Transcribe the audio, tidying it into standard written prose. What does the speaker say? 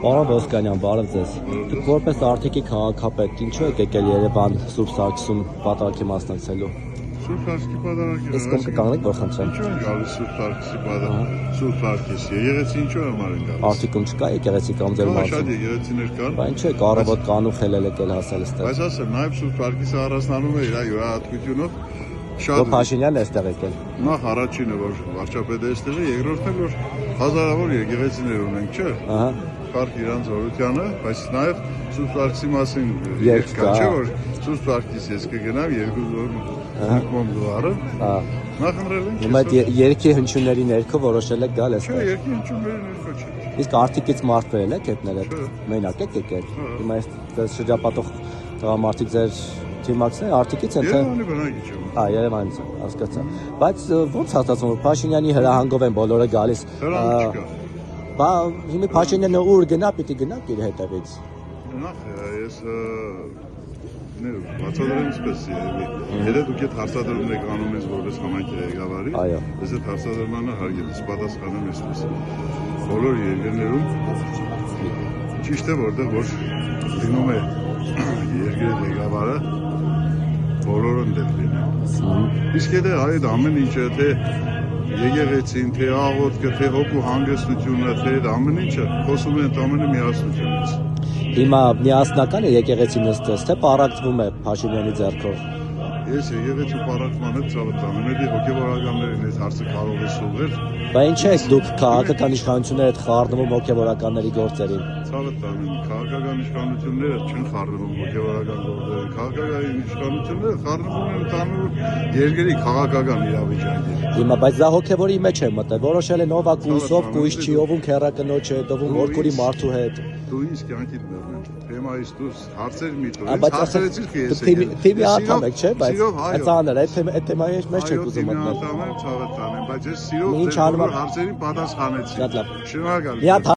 Պարոն Ոսկանյան, բարև ձեզ։ Դուք որպես Արտիքի քաղաքապետ ինչու եք եկել Երևան Սուրբ Սարգսում պատարագի մասնակցելու։ Սուրբ Սարգսի պատարագը։ Իսկ կողմ կկանգնեք, որ խնդրեմ։ Ինչու են գալիս Սուրբ Սարգսի պատարագը։ Սուրբ Սարգսի եկեղեցի ինչու համար են գալիս։ Արտիքում չկա եկեղեցի կամ ձեր մարզում։ Շատ եկեղեցիներ կան։ Բայց ինչու եք առավոտ կանու խելել եկել հասել այստեղ։ Բայց ասեմ, նաև Սուրբ Սարգիսը առանձնանում է իր յուրահատկությունով։ Որ Փաշինյանն է այստեղ եկել։ Նախ առաջինը որ վարչապետը այստեղ է, երկրորդն էլ որ հազարավոր եկեղեցիներ ունենք, չէ՞։ Ահա։ Փառք իրանց օրությանը, բայց նաև Սուրբ Սարգսի մասին երգ կա, չէ՞ որ Սուրբ Սարգիս ես կգնամ երկու զոր դոլարը։ Հա։ Նախընտրել ենք։ Հիմա երկի հնչյունների ներքո որոշել եք գալ այստեղ։ Չէ, երկի հնչյունների ներքո չէ։ Իսկ Արտիկից մարդ բերել եք հետները։ Մենակ եք եկել։ Հիմա այս շրջապատող տղամարդիկ ձեր թիմակցն է Արտիկից են թե։ Երևանի բնակիչ եմ։ Հա, Երևանից եմ, հասկացա։ Բայց ո՞նց հասկացում որ Փաշինյանի հրահանգով են բոլորը գալիս։ Հրահանգ չկա։ Բա հիմա Փաշինյանը ուր գնա, պիտի գնաք իր հետևից։ Նախ ես բացատրեմ ինչպես երևի։ Եթե դուք այդ հարցադրումն եք անում ես որպես համայնքի ղեկավարի, ես այդ հարցադրմանը հարգել եմ, պատասխանեմ այսպես։ Բոլոր երկրներում ճիշտ է որտեղ որ լինում է երկրի ղեկավարը բոլորն դեպ լինում։ Իսկ եթե այդ ամեն ինչը թե եկեղեցին, թե աղոթքը, թե հոգու հանգստությունը, թե ամեն ինչը խոսում են ամենը միասնությունից։ Հիմա միասնական է եկեղեցի նստած, թե պարակվում է Փաշինյանի ձեռքով։ Ես եկեղեցի պարակման հետ ցավտանում եմ, հոգևորականներին այս հարցը կարող է սուղել։ Բա ինչ եք դուք քաղաքական իշխանությունների հետ խառնվում հոգևորականների գործերին։ Ցավտանում եմ, քաղաքական իշխանությունները չեն խառնվում հոգևորական գործերին, քաղաքական իշխանությունները խառնվում են ընդհանուր երկրի քաղաքական իրավիճակին։ Հիմա բայց դա հոգևորի մեջ է մտել, որոշել են ով է կույսով, կույս չի, ով քերակնոջ է, ով որքուրի մարդու հետ։ Դու ինձ կյանքիդ մեռնես։ Թեմայից դուրս հարցեր մի տուր։ Բայց հարցերից քիչ ես եկել։ Թիմի անդամ եք, չէ՞, բայց այդ ծանր է, այդ թեմայի մեջ չեք ուզում մտնել։ Անդամ եմ, ցավտանում եմ, բայց ես սիրով հարցերին պատասխանեցի։ Շատ լավ։ Շնորհակալ եմ։